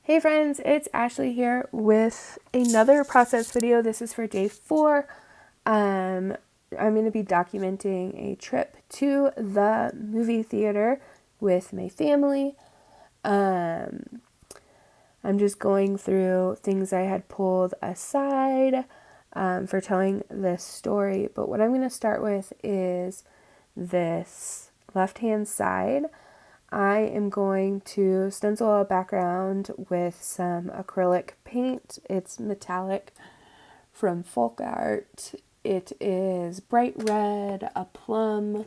Hey friends, it's Ashley here with another process video. This is for day 4. I'm going to be documenting a trip to the movie theater with my family. I'm just going through things I had pulled aside for telling this story. But what I'm going to start with is this left-hand side. I am going to stencil a background with some acrylic paint. It's metallic from Folk Art. It is bright red, a plum,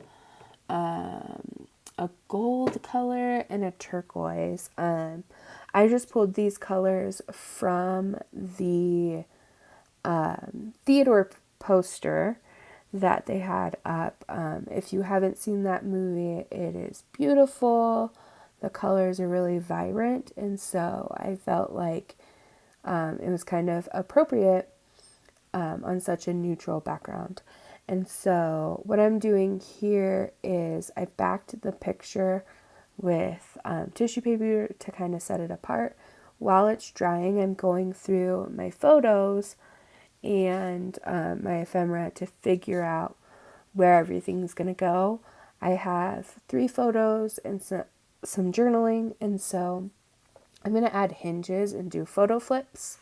a gold color, and a turquoise. I just pulled these colors from the Theodore poster that they had up. If you haven't seen that movie, it is beautiful. The colors are really vibrant, and so I felt like it was kind of appropriate on such a neutral background. And so what I'm doing here is I backed the picture with tissue paper to kind of set it apart. While it's drying, I'm going through my photos and my ephemera to figure out where everything's going to go. I have 3 photos and some journaling, and so I'm going to add hinges and do photo flips.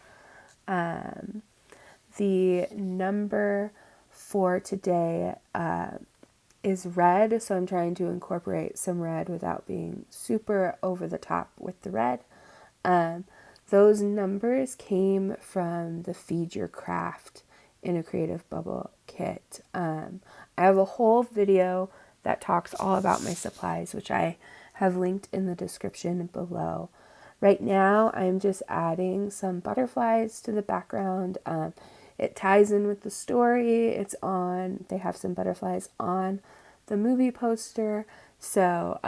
The number for today is red, so I'm trying to incorporate some red without being super over the top with the red. Those numbers came from the Feed Your Craft in a Creative Bubble kit. I have a whole video that talks all about my supplies, which I have linked in the description below. Right now, I'm just adding some butterflies to the background. It ties in with the story. They have some butterflies on the movie poster. So,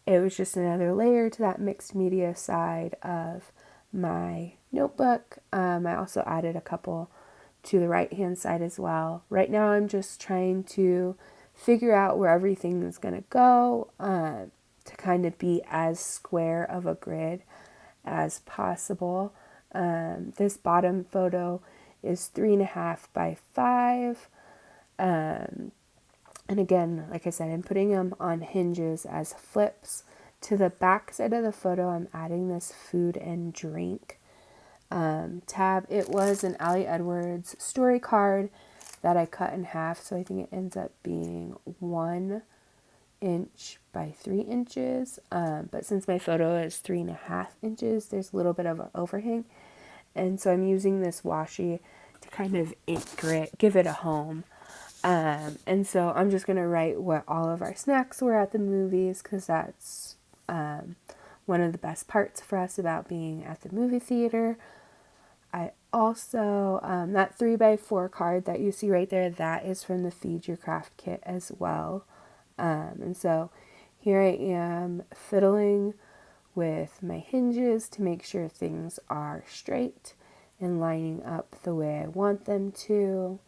it was just another layer to that mixed media side of my notebook. I also added a couple to the right hand side as well. Right now I'm just trying to figure out where everything is going to go to kind of be as square of a grid as possible. This bottom photo is 3.5 by 5. And again, like I said, I'm putting them on hinges as flips. To the back side of the photo, I'm adding this food and drink tab. It was an Ali Edwards story card that I cut in half, so I think it ends up being 1 inch by 3 inches. But since my photo is 3.5 inches, there's a little bit of an overhang. And so I'm using this washi to kind of anchor it, give it a home. And so I'm just going to write what all of our snacks were at the movies, because that's one of the best parts for us about being at the movie theater. I also, that 3x4 card that you see right there, that is from the Feed Your Craft kit as well. And so here I am fiddling with my hinges to make sure things are straight and lining up the way I want them to.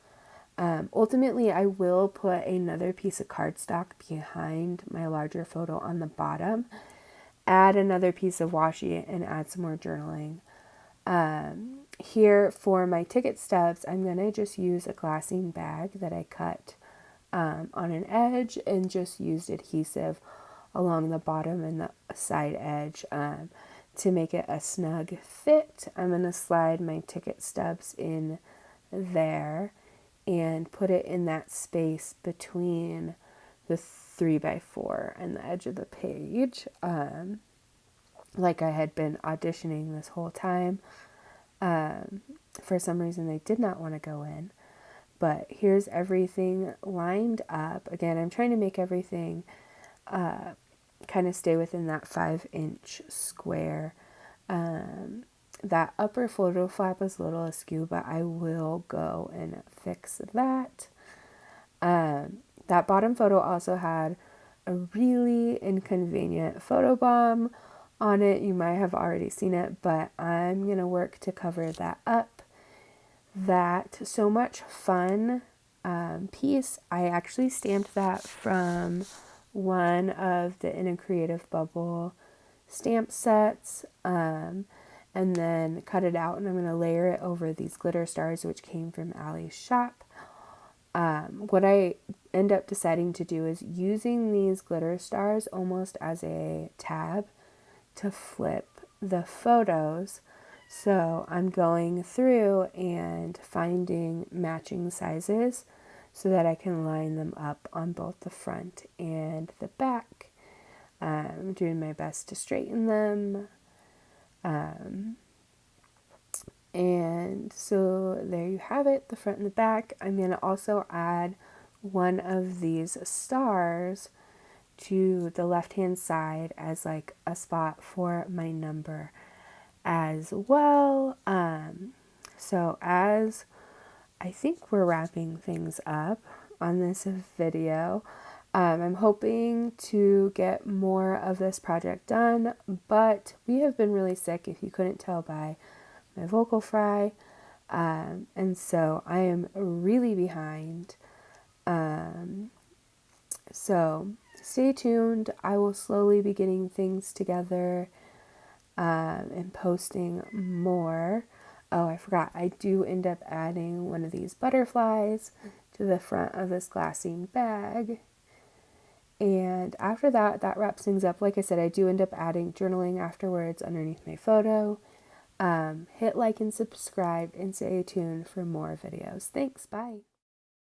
Ultimately, I will put another piece of cardstock behind my larger photo on the bottom, add another piece of washi, and add some more journaling. Here for my ticket stubs, I'm going to just use a glassine bag that I cut on an edge and just used adhesive along the bottom and the side edge to make it a snug fit. I'm going to slide my ticket stubs in there and put it in that space between the 3x4 and the edge of the page, like I had been auditioning this whole time. For some reason they did not want to go in, but here's everything lined up. Again, I'm trying to make everything kind of stay within that 5-inch square. That upper photo flap is a little askew, but I will go and fix that. That bottom photo also had a really inconvenient photobomb on it. You might have already seen it, but I'm going to work to cover that up. That So Much Fun piece, I actually stamped that from one of the In a Creative Bubble stamp sets, and then cut it out, and I'm going to layer it over these glitter stars, which came from Allie's shop. What I end up deciding to do is using these glitter stars almost as a tab to flip the photos. So I'm going through and finding matching sizes so that I can line them up on both the front and the back. I'm doing my best to straighten them. And so there you have it, the front and the back. I'm going to also add one of these stars to the left hand side as like a spot for my number as well. So as I think we're wrapping things up on this video, I'm hoping to get more of this project done, but we have been really sick, if you couldn't tell by my vocal fry, and so I am really behind. So stay tuned. I will slowly be getting things together and posting more. Oh, I forgot. I do end up adding one of these butterflies to the front of this glassine bag. And after that, that wraps things up. Like I said, I do end up adding journaling afterwards underneath my photo. Hit like and subscribe and stay tuned for more videos. Thanks. Bye.